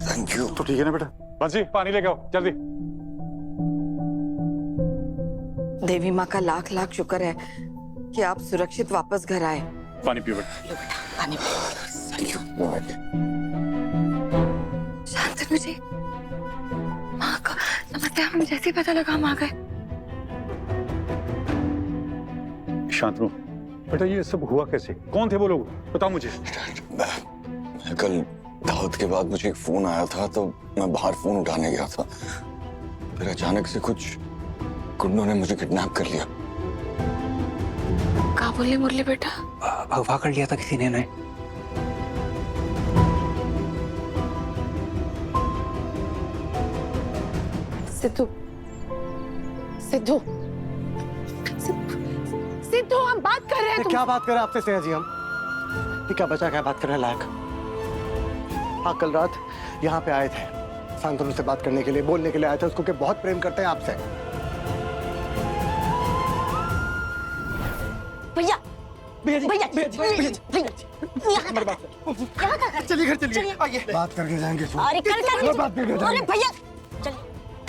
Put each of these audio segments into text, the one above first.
Thank you. तो ठीक है ना बेटा? बंसी पानी लेके आओ जल्दी। देवी माँ का लाख लाख शुक्र है कि आप सुरक्षित वापस घर आए। पानी पियो बेटा। लो बेटा पानी पियो। Thank you. शांतनु जी, माँ का नमस्ते। हमें जैसे ही पता लगा हम आ गए। शांतनु बेटा, ये सब हुआ कैसे? कौन थे वो लोग? बताओ मुझे। कल दावत के बाद मुझे एक फोन आया था, तो मैं बाहर फोन उठाने गया था। फिर अचानक से कुछ गुंडों ने मुझे किडनैप कर लिया। कहाँ बोले मुरली बेटा? अगवा कर लिया था किसी ने। सिद्धू, सिद्धू, सिद्धू, हम बात कर रहे हैं। क्या बात कर रहे हैं आपसे स्नेहा जी? हम ये क्या बचा, क्या बात करने लायक? हाँ, कल रात यहाँ पे आए थे, शांतनु से बात करने के लिए, बोलने के लिए आए थे उसको कि बहुत प्रेम करते हैं आपसे। भैया भैया जी, भैया भैया जी, भैया चलिए घर चलिए, आइए बात करके जाएंगे। अरे कर बात करके अरे जाएंगे। भैया चलिए,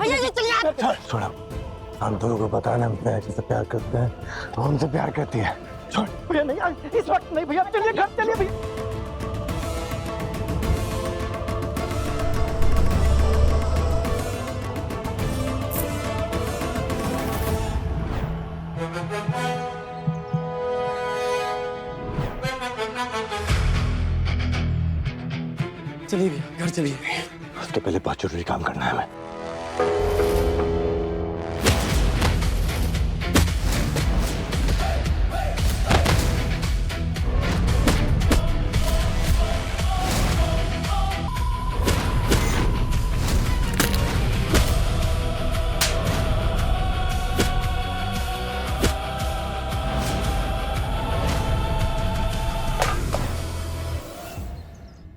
भैया जी चलिए आप। छोड़ो, हम दोनों को पता है ना, हम स्नेहा से प्यार करते हैं, वो हमसे प्यार करती है। छोड़ भैया, नहीं इस वक्त नहीं भैया, चलिए घर चलिए भैया। चलिए भैया घर चलिए। उसके पहले बहुत जरूरी काम करना है हमें।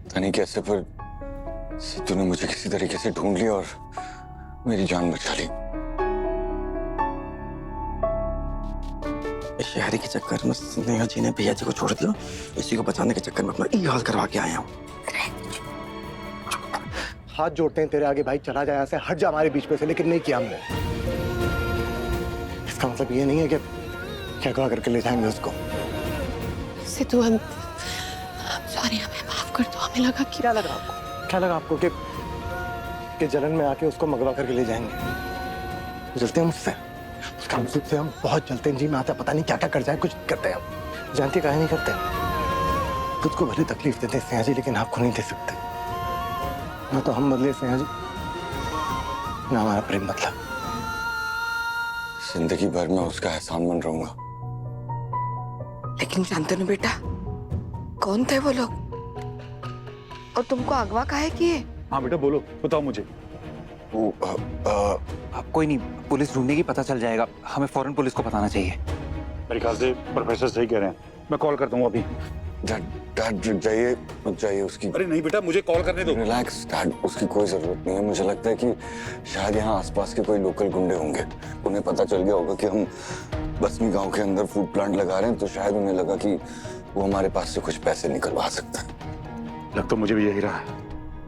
पता नहीं कैसे, पर सिद्धू ने मुझे किसी तरीके से ढूंढ लिया और मेरी जान बचा ली। शहरी के चक्कर में स्नेहा जी ने भैया जी को छोड़ दिया। इसी को बचाने के चक्कर में अपना ये हाल करवा के आया हूँ। हाथ जोड़ते हैं तेरे आगे भाई, चला जाए ऐसे, हट जा हमारे बीच में से, लेकिन नहीं किया हमने। इसका मतलब ये नहीं है कि क्या कहा करके ले जाएंगे उसको। सिद्धू, हम सॉरी, हमें माफ कर दो। हमें लगा कि क्या लगा आपको? क्या लगा आपको कि जलन में आके उसको मंगवा करके ले जाएंगे? जलते हैं मुझसे, उसका मतलब से हम बहुत जलते हैं जी। मैं आता पता नहीं क्या क्या कर जाए, कुछ करते हैं हम, जानती काहे नहीं करते। खुद को भले तकलीफ देते हैं स्नेहा जी, लेकिन आपको नहीं दे सकते। ना तो हम बदले स्नेहा जी, ना हमारा प्रेम बदला। जिंदगी भर में उसका एहसान मन रहूंगा। लेकिन शांतनु बेटा, कौन थे वो लोग और तुमको अगवा काहे किए? हाँ बेटा बोलो, बताओ मुझे। वो अब कोई नहीं, पुलिस ढूंढेगी, पता चल जाएगा। हमें फौरन पुलिस को बताना चाहिए। मेरे ख्याल से प्रोफेसर सही कह रहे हैं। मैं कॉल करता हूँ अभी। डैड रुक जाइए उसकी। अरे नहीं बेटा, मुझे कॉल करने दो। रिलैक्स डैड, उसकी कोई जरूरत नहीं है। मुझे लगता है कि शायद यहाँ आसपास के कोई लोकल गुंडे होंगे। उन्हें पता चल गया होगा कि हम बसनी गांव के अंदर फूड प्लांट लगा रहे हैं, तो शायद उन्हें लगा कि वो हमारे पास से कुछ पैसे निकलवा सकता है। लग तो मुझे भी यही रहा है।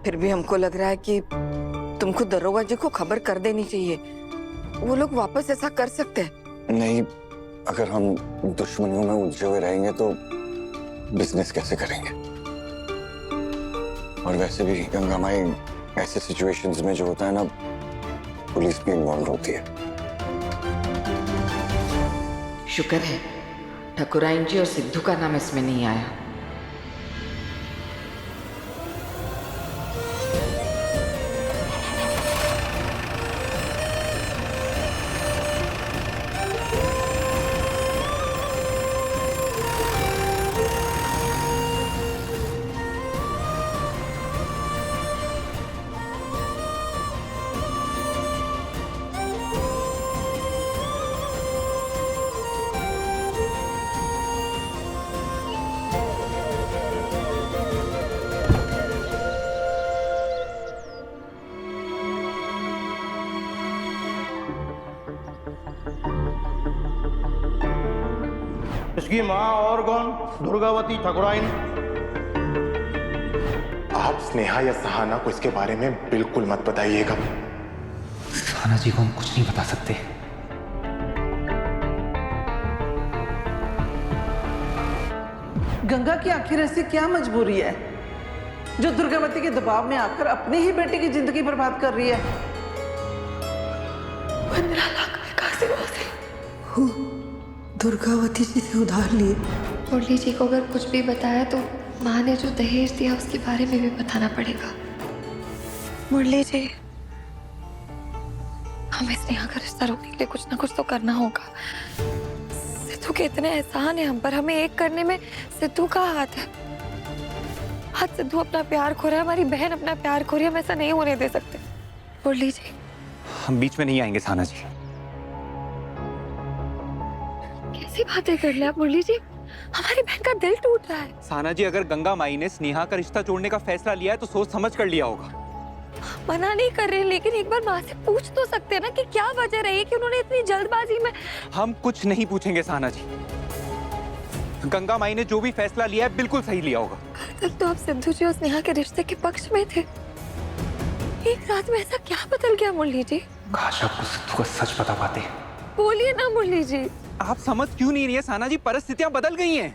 फिर भी हमको लग रहा है कि तुमको दरोगा जी को खबर कर देनी चाहिए। वो लोग वापस ऐसा कर सकते हैं। नहीं, अगर हम दुश्मनियों में उलझे हुए रहेंगे तो बिजनेस कैसे करेंगे? और वैसे भी गंगामाई, ऐसे सिचुएशंस में जो होता है ना, पुलिस भी इन्वॉल्व होती है। शुक्र है ठकुराइन जी और सिद्धू का नाम इसमें नहीं आया। इसकी माँ और कौन? दुर्गावती ठाकुराइन। आप स्नेहा या सहाना को इसके बारे में बिल्कुल मत बताइएगा। सहाना जी को हम कुछ नहीं बता सकते। गंगा की आखिर ऐसी क्या मजबूरी है जो दुर्गावती के दबाव में आकर अपने ही बेटे की जिंदगी बर्बाद कर रही है? 15 लाख में कहाँ से लौटे? दुर्गावती जी से उधार लिए। मुरली जी को अगर कुछ भी बताया तो माँ ने जो दहेज दिया उसके बारे में भी बताना पड़ेगा। मुरली जी, हमें स्नेहा का रिश्ता रोकने के लिए कुछ ना कुछ तो करना होगा। सिद्धू के इतने एहसान है हम पर, हमें एक करने में सिद्धू का हाथ है। आज सिद्धू अपना प्यार खो रहा है, हमारी बहन अपना प्यार खो रही है, हम ऐसा नहीं होने दे सकते। मुरली जी, हम बीच में नहीं आएंगे सहाना जी। कैसी बातें कर रहे आप मुरली जी? हमारी बहन का दिल टूट रहा है। सहाना जी, अगर गंगा माई ने स्नेहा का रिश्ता जोड़ने का फैसला लिया है तो सोच समझ कर लिया होगा। मना नहीं कर रहे, लेकिन एक बार माँ से पूछ तो सकते हैं ना कि क्या वजह रही कि उन्होंने इतनी जल्दबाजी में। हम कुछ नहीं पूछेंगे सहाना जी। गंगा माई ने जो भी फैसला लिया है बिल्कुल सही लिया होगा। कल तक तो आप सिद्धू जी और स्नेहा के रिश्ते के पक्ष में थे, एक रात में ऐसा क्या बदल गया मुरली जी? काश आपको सिद्धू का सच बता पाते। बोलिए ना मुरली जी। आप समझ क्यों नहीं रही है सहाना जी? परिस्थितियां बदल गई हैं।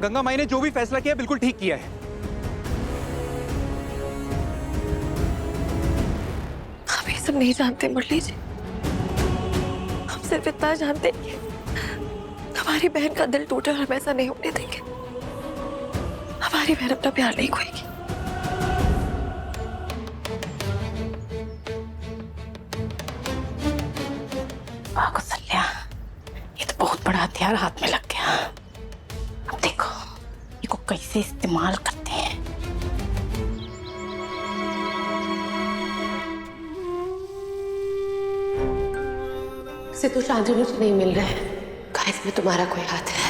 गंगा माई ने जो भी फैसला किया बिल्कुल ठीक किया है। हम ये सब नहीं जानते मुरली जी, हम सिर्फ इतना जानते हैं कि हमारी बहन का दिल टूटा और हम ऐसा नहीं होने देंगे। हमारी बहन अपना प्यार नहीं खोएगी। कौशल्या, ये तो बहुत बड़ा हथियार हाथ में लग गया। अब देखो इसको कैसे इस्तेमाल करते हैं। सिद्धू शांतनु से नहीं मिल रहे हैं। कहा इसमें तुम्हारा कोई हाथ है?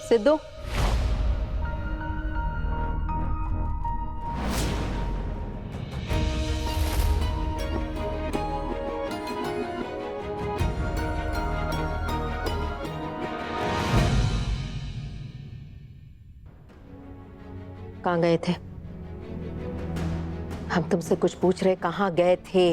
सिद्धू, कहाँ गए थे? हम तुमसे कुछ पूछ रहे, कहाँ गए थे?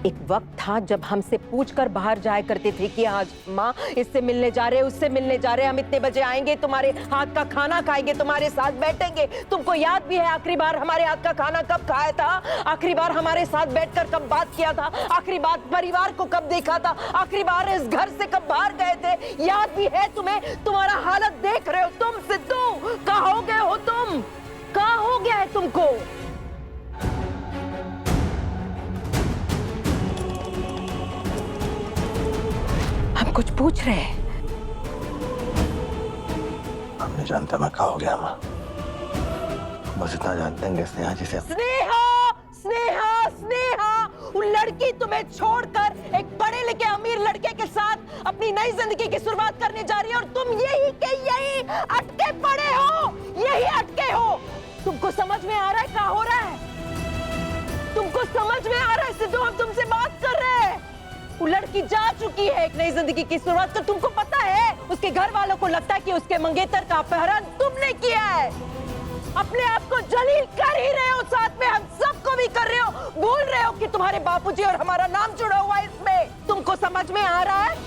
एक वक्त था जब हमसे पूछकर बाहर जाया करते थे कि आज माँ इससे मिलने जा रहे, उससे मिलने जा रहे, हम इतने बजे आएंगे, तुम्हारे हाथ का खाना खाएंगे, तुम्हारे साथ बैठेंगे। तुमको याद भी है आखिरी बार हमारे हाथ का खाना कब खाया था? आखिरी बार हमारे साथ बैठकर कब बात किया था? आखिरी बार परिवार को कब देखा था? आखिरी बार इस घर से कब बाहर गए थे? याद भी है तुम्हें? तुम्हारा हालत देख रहे हो तुम सिद्धू, कहाँ हो गए हो तुम? कहाँ हो गया है तुमको? हम कुछ पूछ रहे हैं। हम नहीं जानते मैं कहा हो गया माँ, बस इतना जानते हैं कि स्नेहा जी से। स्नेहा, स्नेहा, स्नेहा, वो लड़की तुम्हें छोड़कर एक पढ़े लिखे अमीर लड़के के साथ अपनी नई जिंदगी की शुरुआत करने जा रही है और तुम यही के यही अटके पड़े हो, यही अटके हो। तुमको समझ में आ रहा है क्या हो रहा है? तुमको समझ में आ रहा है सिद्धू, हम तुमसे बात कर रहे हैं। वो लड़की जा चुकी है एक नई जिंदगी की शुरुआत, तो तुमको पता है उसके घर वालों को लगता है कि उसके मंगेतर का अपहरण तुमने किया है। अपने आप को जलील कर ही रहे हो, साथ में हम सबको भी कर रहे हो। बोल रहे हो कि तुम्हारे बापूजी और हमारा नाम जुड़ा हुआ है इसमें। तुमको समझ में आ रहा है?